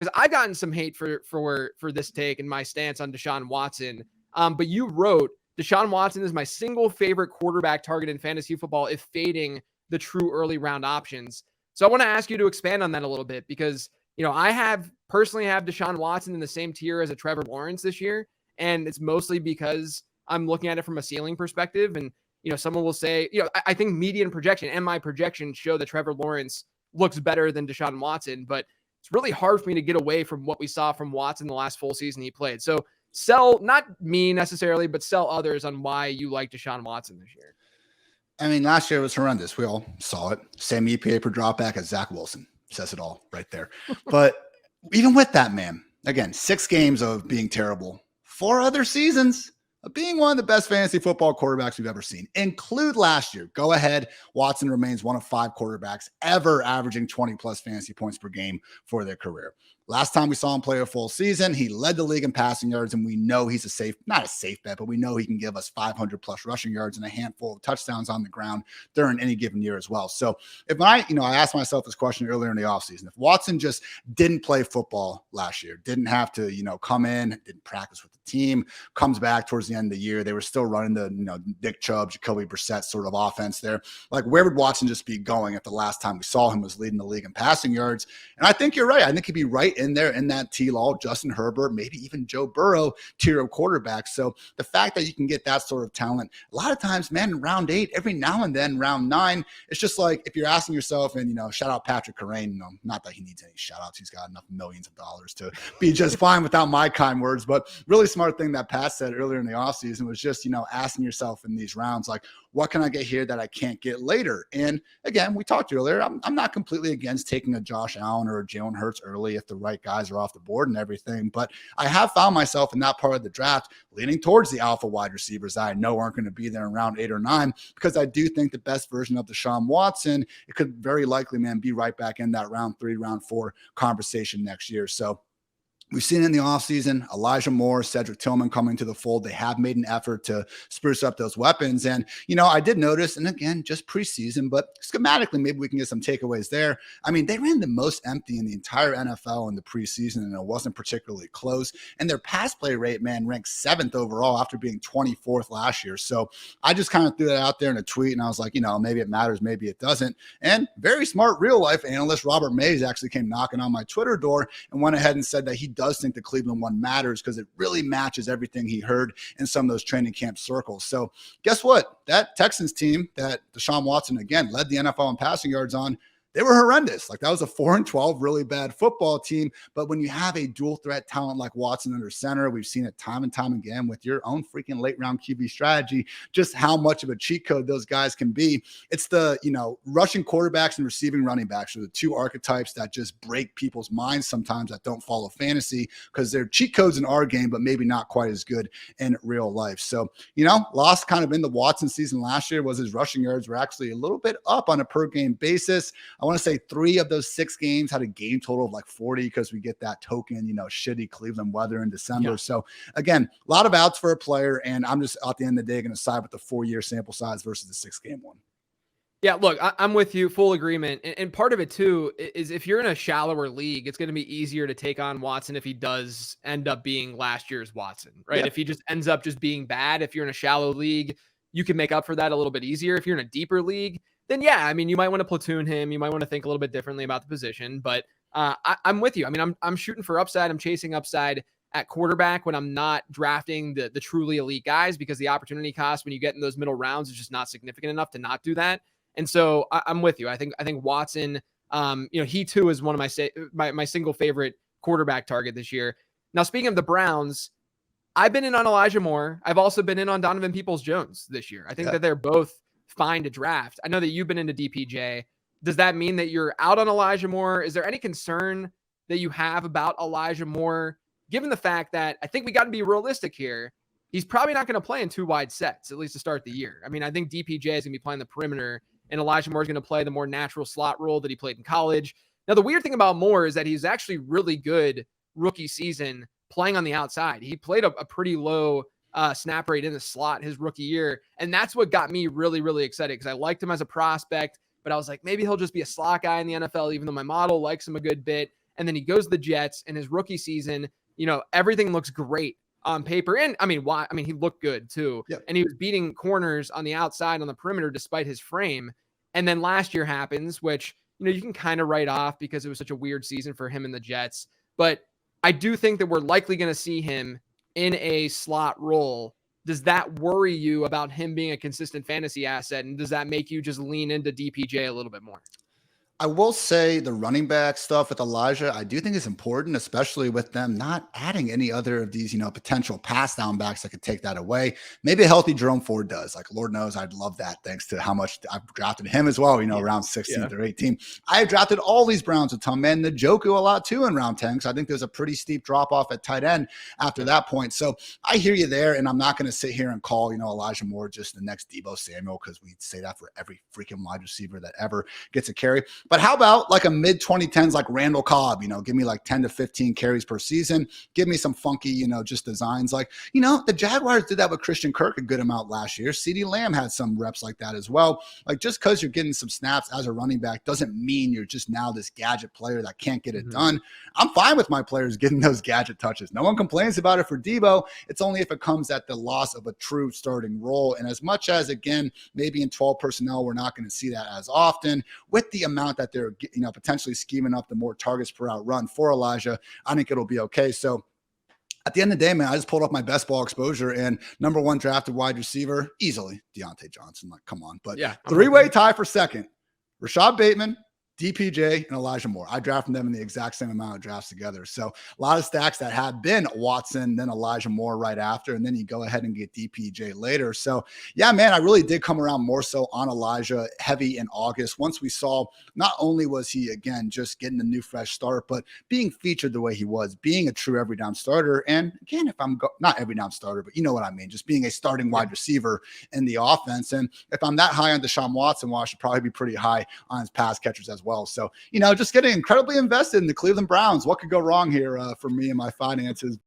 because I've gotten some hate for this take and my stance on Deshaun Watson. But you wrote Deshaun Watson is my single favorite quarterback target in fantasy football if fading the true early round options. So I want to ask you to expand on that a little bit because, I personally have Deshaun Watson in the same tier as a Trevor Lawrence this year. And it's mostly because I'm looking at it from a ceiling perspective. And, someone will say, I think median projection and my projections show that Trevor Lawrence looks better than Deshaun Watson, but it's really hard for me to get away from what we saw from Watson the last full season he played. So sell, not me necessarily, but sell others on why you like Deshaun Watson this year. I mean, last year was horrendous. We all saw it. Same EPA per dropback as Zach Wilson. Says it all right there. But even with that, man, again, 6 games of being terrible, 4 other seasons of being one of the best fantasy football quarterbacks we've ever seen. Include last year. Go ahead. Watson remains one of 5 quarterbacks ever averaging 20-plus fantasy points per game for their career. Last time we saw him play a full season, he led the league in passing yards, and we know he's not a safe bet, but we know he can give us 500-plus rushing yards and a handful of touchdowns on the ground during any given year as well. So if I asked myself this question earlier in the offseason, if Watson just didn't play football last year, didn't have to, come in, didn't practice with the team, comes back towards the end of the year, they were still running the, Nick Chubb, Jacoby Brissett sort of offense there. Like, where would Watson just be going if the last time we saw him was leading the league in passing yards? And I think you're right. I think he'd be right in there in that T-Law, Justin Herbert, maybe even Joe Burrow tier of quarterbacks. So the fact that you can get that sort of talent, a lot of times, man, in round 8, every now and then, round 9, it's just like if you're asking yourself, and, shout out Patrick Carrain, not that he needs any shout outs. He's got enough millions of dollars to be just fine without my kind words, but really smart thing that Pat said earlier in the offseason was just, asking yourself in these rounds, like, what can I get here that I can't get later? And again, we talked earlier, I'm not completely against taking a Josh Allen or a Jalen Hurts early if the right guys are off the board and everything. But I have found myself in that part of the draft leaning towards the alpha wide receivers that I know aren't going to be there in round 8 or 9, because I do think the best version of Deshaun Watson, it could very likely, man, be right back in that round 3, round 4 conversation next year. So we've seen it in the offseason, Elijah Moore, Cedric Tillman coming to the fold. They have made an effort to spruce up those weapons. And, I did notice, and again, just preseason, but schematically, maybe we can get some takeaways there. I mean, they ran the most empty in the entire NFL in the preseason, and it wasn't particularly close. And their pass play rate, man, ranked 7th overall after being 24th last year. So I just kind of threw that out there in a tweet, and I was like, maybe it matters, maybe it doesn't. And very smart real-life analyst Robert Mays actually came knocking on my Twitter door and went ahead and said that he does think the Cleveland one matters because it really matches everything he heard in some of those training camp circles. So guess what? That Texans team that Deshaun Watson, again, led the NFL in passing yards on, they were horrendous. Like, that was a 4-12 really bad football team. But when you have a dual threat talent like Watson under center, we've seen it time and time again with your own freaking late round QB strategy, just how much of a cheat code those guys can be. It's the, rushing quarterbacks and receiving running backs are the 2 archetypes that just break people's minds sometimes that don't follow fantasy, because they're cheat codes in our game, but maybe not quite as good in real life. So, lost kind of in the Watson season last year was his rushing yards were actually a little bit up on a per game basis. I want to say 3 of those 6 games had a game total of like 40 because we get that token, shitty Cleveland weather in December. Yeah. So again, a lot of outs for a player, and I'm just at the end of the day going to side with the 4-year sample size versus the 6-game one. Yeah, look, I'm with you, full agreement. And part of it too is if you're in a shallower league, it's going to be easier to take on Watson if he does end up being last year's Watson, right? Yeah. If he just ends up just being bad, if you're in a shallow league, you can make up for that a little bit easier. If you're in a deeper league, then yeah, I mean, you might want to platoon him. You might want to think a little bit differently about the position, but I'm with you. I mean, I'm shooting for upside. I'm chasing upside at quarterback when I'm not drafting the truly elite guys, because the opportunity cost when you get in those middle rounds is just not significant enough to not do that. And so I'm with you. I think Watson, he too is one of my single favorite quarterback target this year. Now, speaking of the Browns, I've been in on Elijah Moore. I've also been in on Donovan Peoples-Jones this year. I think that they're both fine to draft. I know that you've been into DPJ. Does that mean that you're out on Elijah Moore? Is there any concern that you have about Elijah Moore, given the fact that I think we got to be realistic here? He's probably not going to play in 2 wide sets, at least to start the year. I mean, I think DPJ is going to be playing the perimeter, and Elijah Moore is going to play the more natural slot role that he played in college. Now, the weird thing about Moore is that he's actually really good rookie season playing on the outside. He played a pretty low snap rate in the slot his rookie year. And that's what got me really, really excited, because I liked him as a prospect, but I was like, maybe he'll just be a slot guy in the NFL, even though my model likes him a good bit. and then he goes to the Jets in his rookie season. Everything looks great on paper. And he looked good too. Yep. And he was beating corners on the outside on the perimeter despite his frame. And then last year happens, which, you can kind of write off because it was such a weird season for him and the Jets. But I do think that we're likely going to see him in a slot role. Does that worry you about him being a consistent fantasy asset? And does that make you just lean into DPJ a little bit more? I will say the running back stuff with Elijah, I do think is important, especially with them not adding any other of these, potential pass down backs that could take that away. Maybe a healthy Jerome Ford does. Like, Lord knows, I'd love that thanks to how much I've drafted him as well, around 16th or 18th. I have drafted all these Browns a ton, man. The Njoku a lot too in round 10, because I think there's a pretty steep drop off at tight end after that point. So I hear you there, and I'm not going to sit here and call, Elijah Moore just the next Deebo Samuel, because we say that for every freaking wide receiver that ever gets a carry. But how about like a mid 2010s, like Randall Cobb, give me like 10 to 15 carries per season. Give me some funky, just designs. Like, the Jaguars did that with Christian Kirk a good amount last year. CeeDee Lamb had some reps like that as well. Like, just because you're getting some snaps as a running back doesn't mean you're just now this gadget player that can't get it done. I'm fine with my players getting those gadget touches. No one complains about it for Deebo. It's only if it comes at the loss of a true starting role. And as much as, again, maybe in 12 personnel, we're not going to see that as often with the amount that they're potentially scheming up the more targets per out run for Elijah, I think it'll be okay. So at the end of the day, man, I just pulled up my best ball exposure, and number one drafted wide receiver, easily Deontay Johnson. Like, come on. But three-way tie for second, Rashad Bateman, DPJ, and Elijah Moore. I drafted them in the exact same amount of drafts together. So a lot of stacks that had been Watson, then Elijah Moore right after, and then you go ahead and get DPJ later. So yeah, man, I really did come around more so on Elijah heavy in August. Once we saw not only was he, again, just getting a new fresh start, but being featured the way he was, being a true every down starter. And again, if I'm not every down starter, but you know what I mean, just being a starting wide receiver in the offense. And if I'm that high on Deshaun Watson, well, I should probably be pretty high on his pass catchers as well. So, just getting incredibly invested in the Cleveland Browns. What could go wrong here for me and my finances?